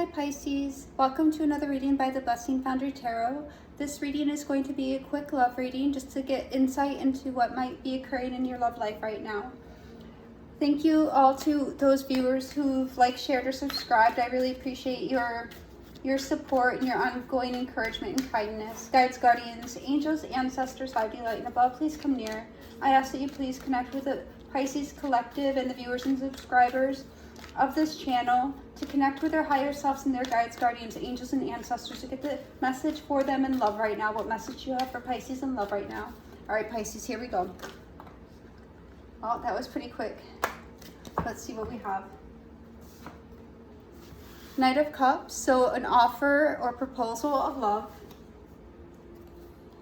Hi Pisces, welcome to another reading by the Blessings Foundry Tarot. This reading is going to be a quick love reading just to get insight into what might be occurring in your love life right now. Thank you all to those viewers who've liked, shared, or subscribed. I really appreciate your support and your ongoing encouragement and kindness. Guides, guardians, angels, ancestors, 5D light and above, please come near. I ask that you please connect with the Pisces Collective and the viewers and subscribers of this channel to connect with their higher selves and their guides, guardians, angels, and ancestors to get the message for them in love right now. What message you have for Pisces in love right now? All right, Pisces, here we go. Oh, that was pretty quick. Let's see what we have. Knight of Cups, so an offer or proposal of love.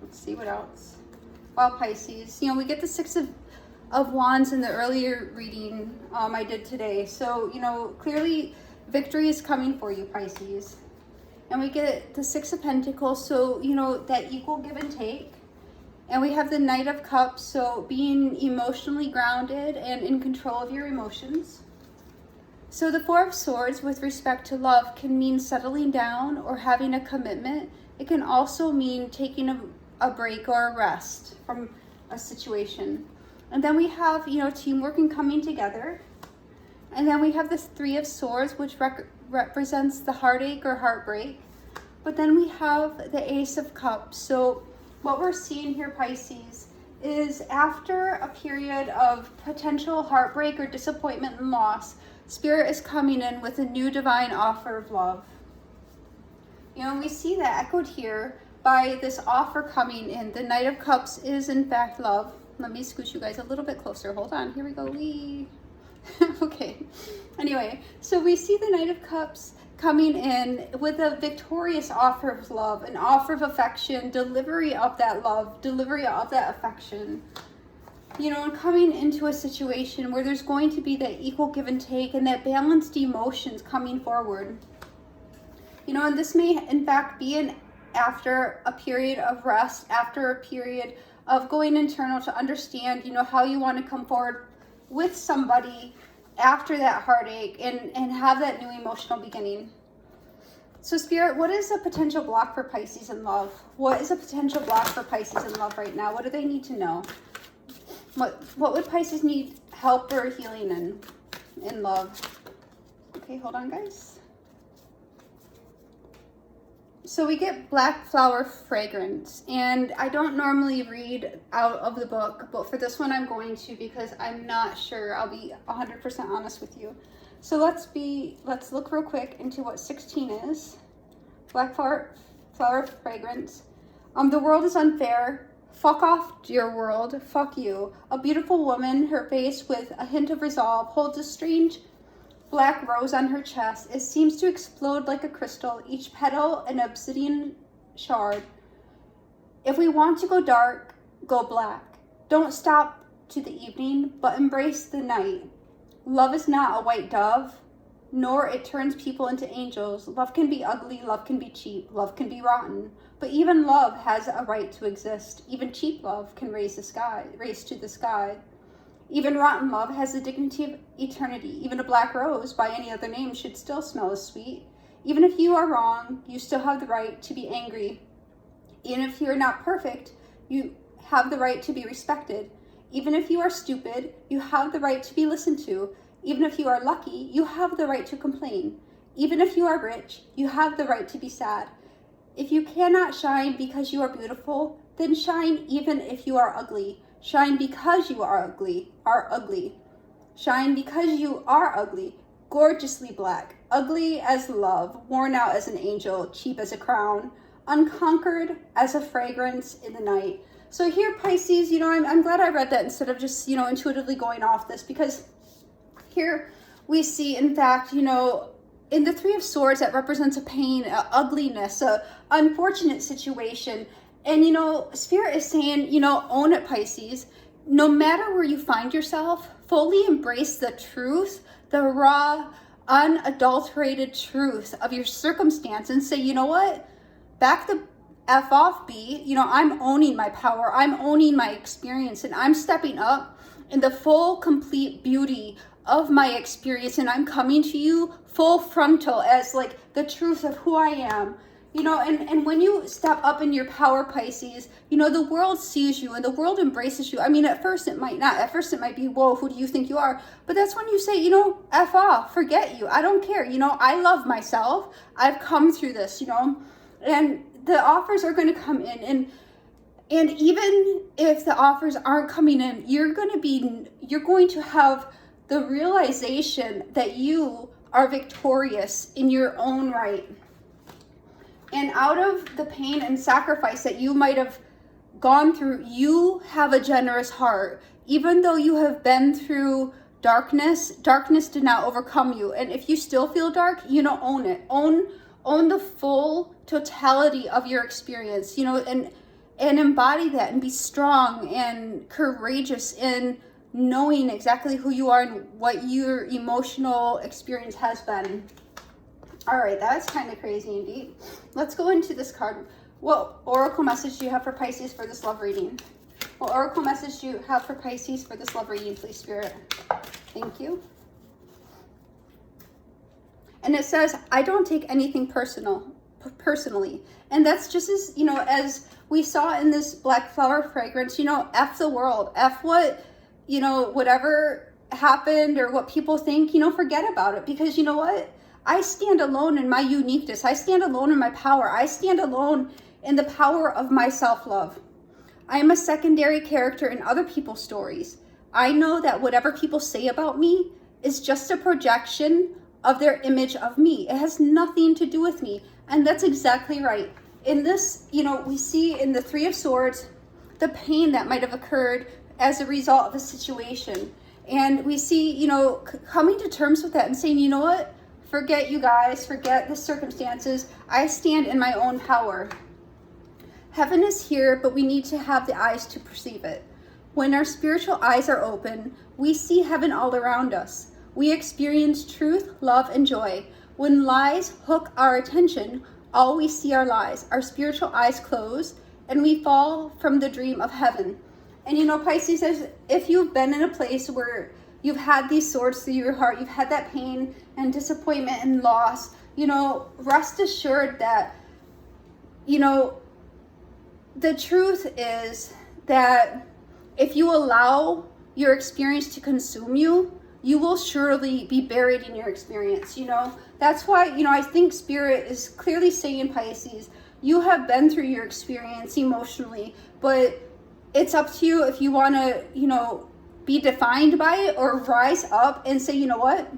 Let's see what else. Wow, Pisces, we get the Six of Wands in the earlier reading I did today. So, clearly victory is coming for you, Pisces. And we get the Six of Pentacles, so, that equal give and take. And we have the Knight of Cups, so being emotionally grounded and in control of your emotions. So the Four of Swords with respect to love can mean settling down or having a commitment. It can also mean taking a break or a rest from a situation. And then we have, teamwork and coming together. And then we have this Three of Swords, which represents the heartache or heartbreak. But then we have the Ace of Cups. So what we're seeing here, Pisces, is after a period of potential heartbreak or disappointment and loss, Spirit is coming in with a new divine offer of love. We see that echoed here by this offer coming in. The Knight of Cups is in fact love. Let me scooch you guys a little bit closer. Hold on. Here we go. Okay. Anyway, so we see the Knight of Cups coming in with a victorious offer of love, an offer of affection, delivery of that love, delivery of that affection. And coming into a situation where there's going to be that equal give and take and that balanced emotions coming forward. And this may in fact be after a period of rest, after a period of going internal to understand, how you want to come forward with somebody after that heartache and have that new emotional beginning. So Spirit, what is a potential block for Pisces in love? What is a potential block for Pisces in love right now? What do they need to know? What would Pisces need help or healing in love? Okay, hold on, guys. So we get Black Flower Fragrance, and I don't normally read out of the book, but for this one I'm going to because I'm not sure. I'll be 100% honest with you. So let's look real quick into what 16 is. Black Flower Fragrance. The world is unfair. Fuck off, your world. Fuck you. A beautiful woman, her face with a hint of resolve, holds a strange black rose on her chest. It seems to explode like a crystal, each petal an obsidian shard. If we want to go dark, go black. Don't stop to the evening, but embrace the night. Love is not a white dove, nor it turns people into angels. Love can be ugly, love can be cheap, love can be rotten. But even love has a right to exist. Even cheap love can raise to the sky. Even rotten love has the dignity of eternity. Even a black rose by any other name should still smell as sweet. Even if you are wrong, you still have the right to be angry. Even if you're not perfect, you have the right to be respected. Even if you are stupid, you have the right to be listened to. Even if you are lucky, you have the right to complain. Even if you are rich, you have the right to be sad. If you cannot shine because you are beautiful, then shine even if you are ugly. Shine because you are ugly. Shine because you are ugly, gorgeously black, ugly as love, worn out as an angel, cheap as a crown, unconquered as a fragrance in the night. So here, Pisces, I'm glad I read that instead of just, intuitively going off this, because here we see, in fact, in the Three of Swords, that represents a pain, a ugliness, a unfortunate situation. And, Spirit is saying, own it, Pisces. No matter where you find yourself, fully embrace the truth, the raw, unadulterated truth of your circumstance and say, you know what? Back the F off, B. I'm owning my power. I'm owning my experience, and I'm stepping up in the full, complete beauty of my experience, and I'm coming to you full frontal as like the truth of who I am. You know, and when you step up in your power, Pisces, you know, the world sees you and the world embraces you. I mean, at first it might not. At first it might be, whoa, who do you think you are? But that's when you say, you know, F off, forget you. I don't care. You know, I love myself. I've come through this, you know, and the offers are going to come in. And even if the offers aren't coming in, you're going to have the realization that you are victorious in your own right. And out of the pain and sacrifice that you might have gone through, you have a generous heart. Even though you have been through darkness, darkness did not overcome you. And if you still feel dark, you know, own it. Own the full totality of your experience, you know, and embody that and be strong and courageous in knowing exactly who you are and what your emotional experience has been. All right, that's kind of crazy indeed. Let's go into this card. What oracle message do you have for Pisces for this love reading? What oracle message do you have for Pisces for this love reading, please, Spirit? Thank you. And it says, I don't take anything personally. And that's just as, you know, as we saw in this black flower fragrance, you know, F the world, F what, you know, whatever happened or what people think, you know, forget about it. Because you know what? I stand alone in my uniqueness. I stand alone in my power. I stand alone in the power of my self-love. I am a secondary character in other people's stories. I know that whatever people say about me is just a projection of their image of me. It has nothing to do with me. And that's exactly right. In this, you know, we see in the Three of Swords, the pain that might have occurred as a result of a situation. And we see, you know, coming to terms with that and saying, you know what? Forget you guys, forget the circumstances. I stand in my own power. Heaven is here, but we need to have the eyes to perceive it. When our spiritual eyes are open, we see heaven all around us. We experience truth, love, and joy. When lies hook our attention, all we see are lies. Our spiritual eyes close, and we fall from the dream of heaven. And you know, Pisces, if you've been in a place where you've had these swords through your heart, you've had that pain and disappointment and loss, you know, rest assured that, you know, the truth is that if you allow your experience to consume you, you will surely be buried in your experience, you know. That's why, you know, I think Spirit is clearly saying, Pisces, you have been through your experience emotionally, but it's up to you if you want to, you know, be defined by it or rise up and say, you know what?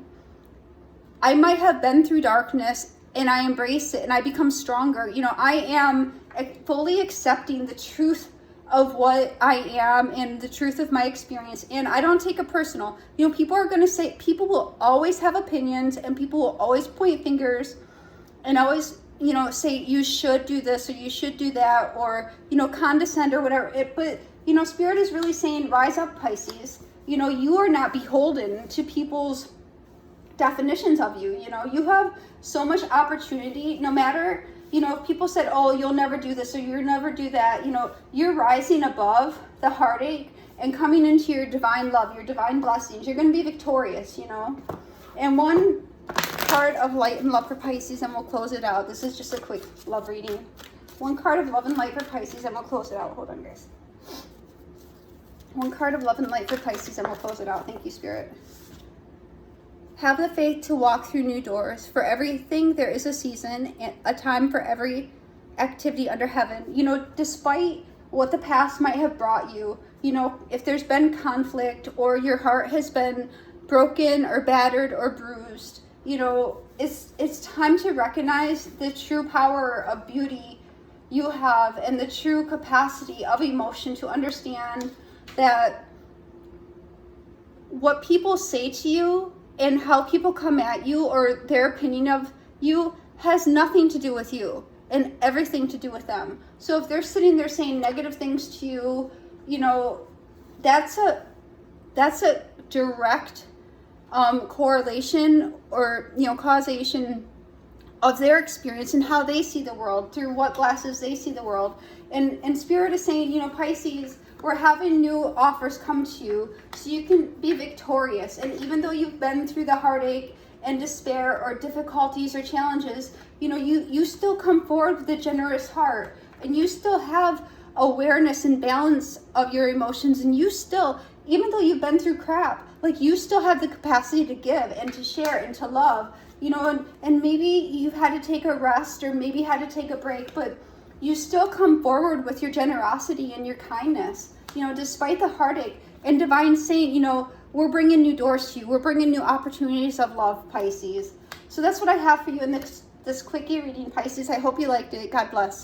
I might have been through darkness and I embrace it and I become stronger. You know, I am fully accepting the truth of what I am and the truth of my experience. And I don't take it personal. You know, people are going to say, people will always have opinions and people will always point fingers and always, you know, say you should do this or you should do that or, you know, condescend or whatever. But you know, Spirit is really saying, rise up, Pisces. You know, you are not beholden to people's definitions of you. You know, you have so much opportunity, no matter, you know, if people said, oh, you'll never do this or you'll never do that, you know, you're rising above the heartache and coming into your divine love, your divine blessings. You're going to be victorious, you know. And one card of light and love for Pisces, and we'll close it out. This is just a quick love reading. One card of love and light for Pisces, and we'll close it out. Hold on, guys. One card of love and light for Pisces, and we'll close it out. Thank you, Spirit. Have the faith to walk through new doors. For everything, there is a season, a time for every activity under heaven. You know, despite what the past might have brought you, you know, if there's been conflict or your heart has been broken or battered or bruised, you know, it's time to recognize the true power of beauty you have and the true capacity of emotion to understand that what people say to you and how people come at you or their opinion of you has nothing to do with you and everything to do with them. So if they're sitting there saying negative things to you, you know, that's a direct correlation or, you know, causation of their experience and how they see the world, through what glasses they see the world. And Spirit is saying, you know, Pisces, or having new offers come to you so you can be victorious. And even though you've been through the heartache and despair or difficulties or challenges, you still come forward with a generous heart, and you still have awareness and balance of your emotions, and you still, even though you've been through crap, like, you still have the capacity to give and to share and to love, and maybe you've had to take a rest or maybe had to take a break, but you still come forward with your generosity and your kindness, despite the heartache. And divine saying, we're bringing new doors to you. We're bringing new opportunities of love, Pisces. So that's what I have for you in this quickie reading, Pisces. I hope you liked it. God bless.